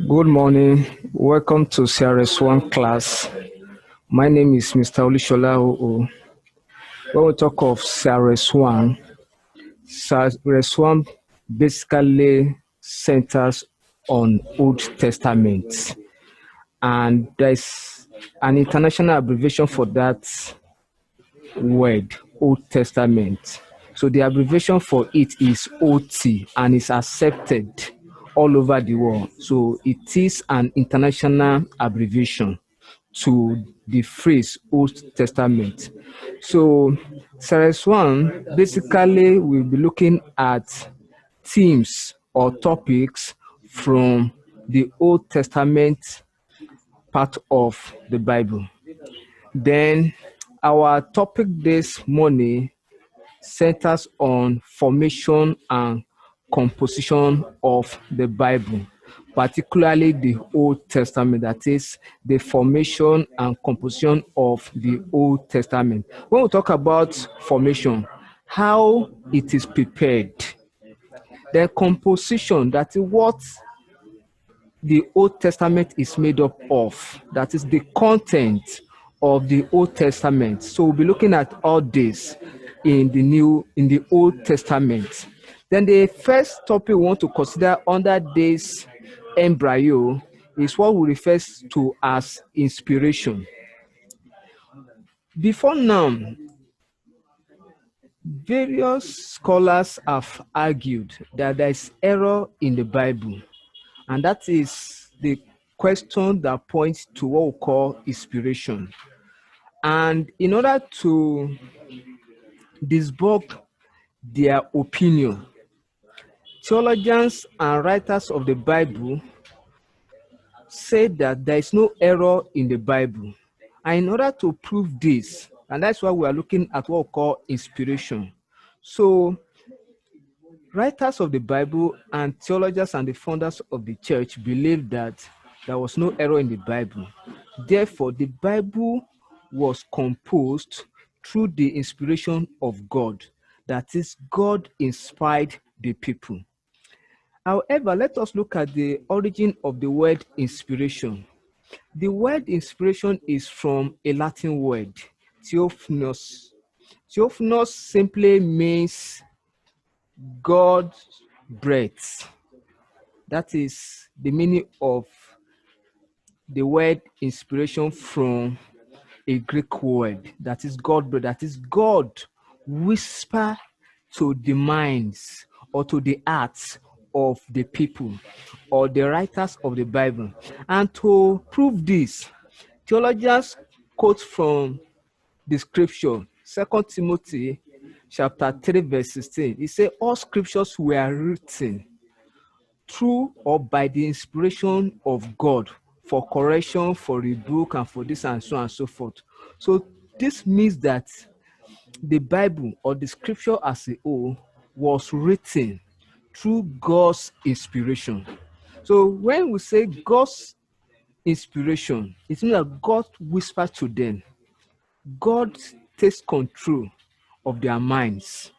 Good morning. Welcome to CRS1 class. My name is Mr. Olusola. When we talk of CRS1 basically centers on Old Testament. And there's an international abbreviation for that word, Old Testament. So the abbreviation for it is OT and is accepted all over the world. So it is an international abbreviation to the phrase Old Testament. So series one, basically we'll be looking at themes or topics from the Old Testament part of the Bible. Then our topic this morning centers on formation and composition of the Bible, particularly the Old Testament, that is the formation and composition of the Old Testament. When we talk about formation, how it is prepared, the composition, that is what the Old Testament is made up of, that is the content of the Old Testament. So we'll be looking at all this in the Old Testament. Then the first topic we want to consider under this embryo is what we refer to as inspiration. Before now, various scholars have argued that there is error in the Bible, and that is the question that points to what we call inspiration. And in order to debunk their opinion, theologians and writers of the Bible say that there is no error in the Bible. And in order to prove this, and that's why we are looking at what we call inspiration. So writers of the Bible and theologians and the founders of the church believe that there was no error in the Bible. Therefore, the Bible was composed through the inspiration of God. That is, God inspired the people. However, let us look at the origin of the word inspiration. The word inspiration is from a Latin word, theopneus. Theopneus simply means God breathes. That is the meaning of the word inspiration from a Greek word, that is God breathes. That is God whisper to the minds or to the hearts of the people or the writers of the Bible. And to prove this, theologians quote from the scripture, 2 Timothy chapter 3, verse 16. It says, all scriptures were written through or by the inspiration of God for correction, for rebuke, and for this and so on and so forth. So this means that the Bible or the scripture as a whole was written through God's inspiration. So when we say God's inspiration, it means that God whispers to them. God takes control of their minds,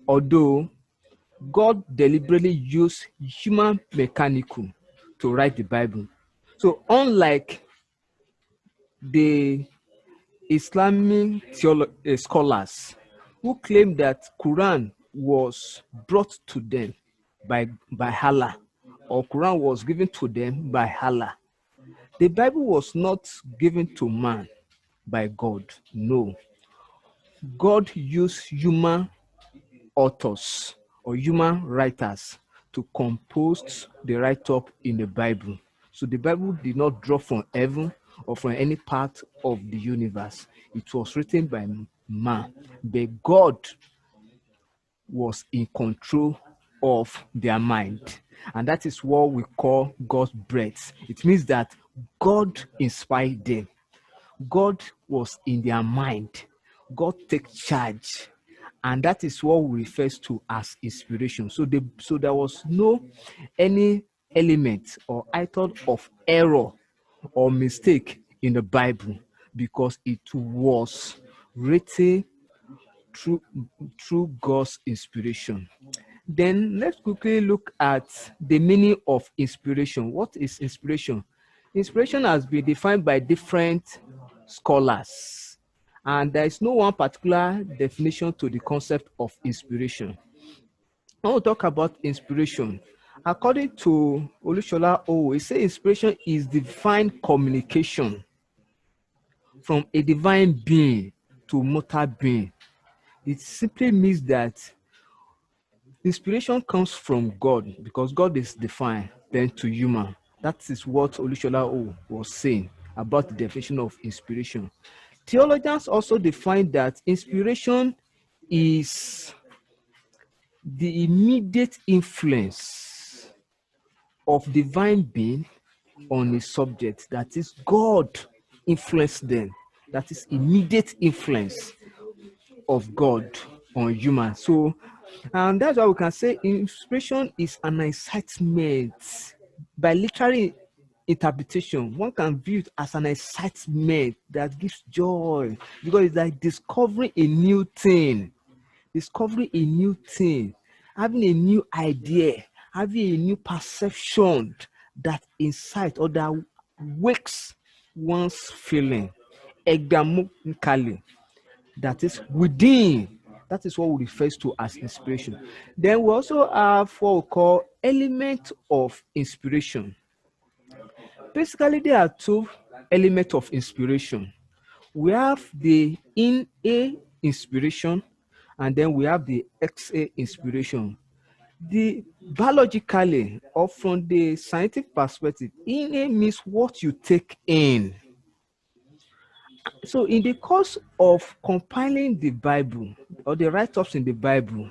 although God deliberately used human mechanical to write the Bible. So unlike the Islamic scholars who claim that Quran was brought to them by Allah, or Quran was given to them by Allah, the Bible was not given to man by God. No. God used human authors or human writers to compose the write-up in the Bible. So the Bible did not drop from heaven or from any part of the universe. It was written by man, but God was in control of their mind. And that is what we call God's breath. It means that God inspired them. God was in their mind. God takes charge. And that is what we refer to as inspiration. So there was no any element or item of error or mistake in the Bible, because it was written through God's inspiration. Then let's quickly look at the meaning of inspiration. What is inspiration? Inspiration has been defined by different scholars, and there is no one particular definition to the concept of inspiration. When we talk about inspiration, according to Olusola, he says inspiration is divine communication from a divine being to mortal being. It simply means that inspiration comes from God because God is divine, then to human. That is what Olusola was saying about the definition of inspiration. Theologians also define that inspiration is the immediate influence of divine being on a subject. That is, God influenced them. That is immediate influence of God on human. So, and that's why we can say inspiration is an incitement. By literary interpretation, one can view it as an incitement that gives joy because it's like discovering a new thing, having a new idea, having a new perception that incites or that wakes one's feeling egamically, that is within. That is what we refer to as inspiration. Then we also have what we call element of inspiration. Basically, there are two elements of inspiration. We have the in-A inspiration, and then we have the X-A inspiration. The biologically or from the scientific perspective, in-A means what you take in. So in the course of compiling the Bible or the write-ups in the Bible,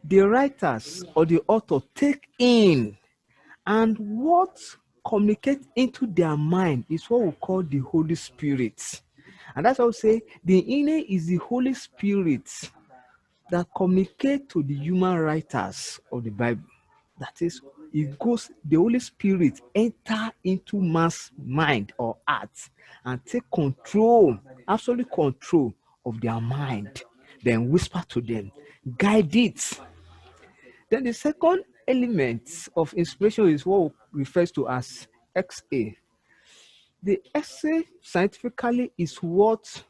the writers or the author take in, and what communicates into their mind is what we call the Holy Spirit. And that's why we say the inner is the Holy Spirit that communicates to the human writers of the Bible. That is, the Holy Spirit enter into man's mind or heart and take control, absolute control of their mind, then whisper to them, guide it. Then the second element of inspiration is what refers to as XA. The XA scientifically is what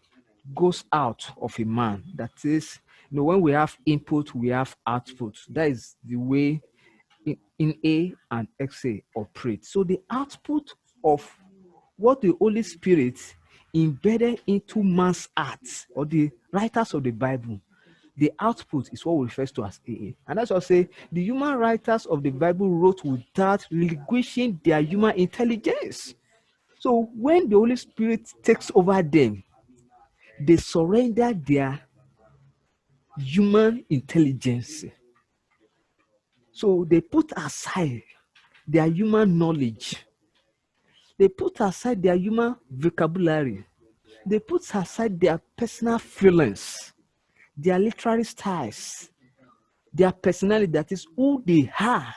goes out of a man. That is, when we have input, we have output. That is the way in A and XA operate. So the output of what the Holy Spirit embedded into man's heart or the writers of the Bible, the output is what we refer to as AA. And that's what I say the human writers of the Bible wrote without relinquishing their human intelligence. So when the Holy Spirit takes over them, they surrender their human intelligence. So they put aside their human knowledge. They put aside their human vocabulary. They put aside their personal feelings, their literary styles, their personality, that is who they are,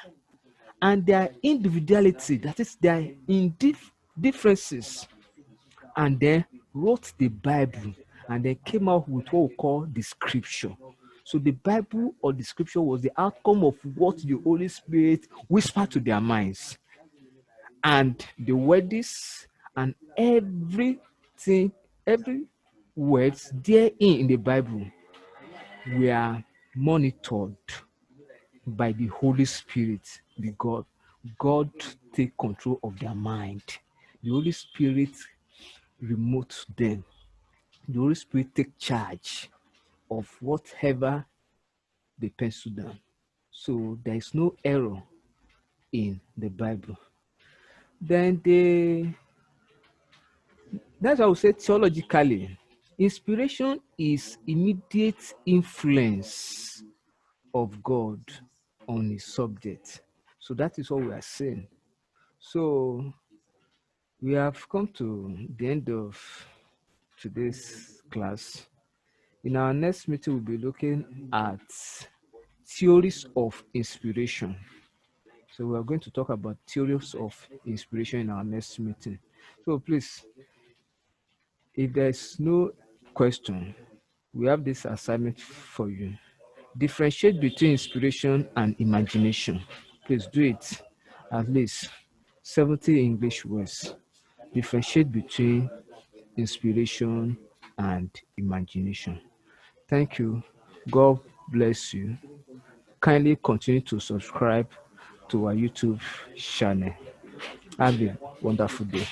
and their individuality, that is their differences, and then wrote the Bible and then came out with what we call the scripture. So the Bible or the scripture was the outcome of what the Holy Spirit whispered to their minds. And the words and everything, every words therein in the Bible were monitored by the Holy Spirit, the God. God take control of their mind. The Holy Spirit remote them. The Holy Spirit take charge of whatever they pencil down. So there is no error in the Bible. Then that's why I would say theologically, inspiration is immediate influence of God on his subject. So that is what we are saying. So we have come to the end of today's class. In our next meeting, we'll be looking at theories of inspiration. So we are going to talk about theories of inspiration in our next meeting. So please, if there's no question, we have this assignment for you. Differentiate between inspiration and imagination. Please do it. At least 70 English words. Differentiate between inspiration and imagination. Thank you. God bless you. Kindly continue to subscribe to our YouTube channel. Have a wonderful day.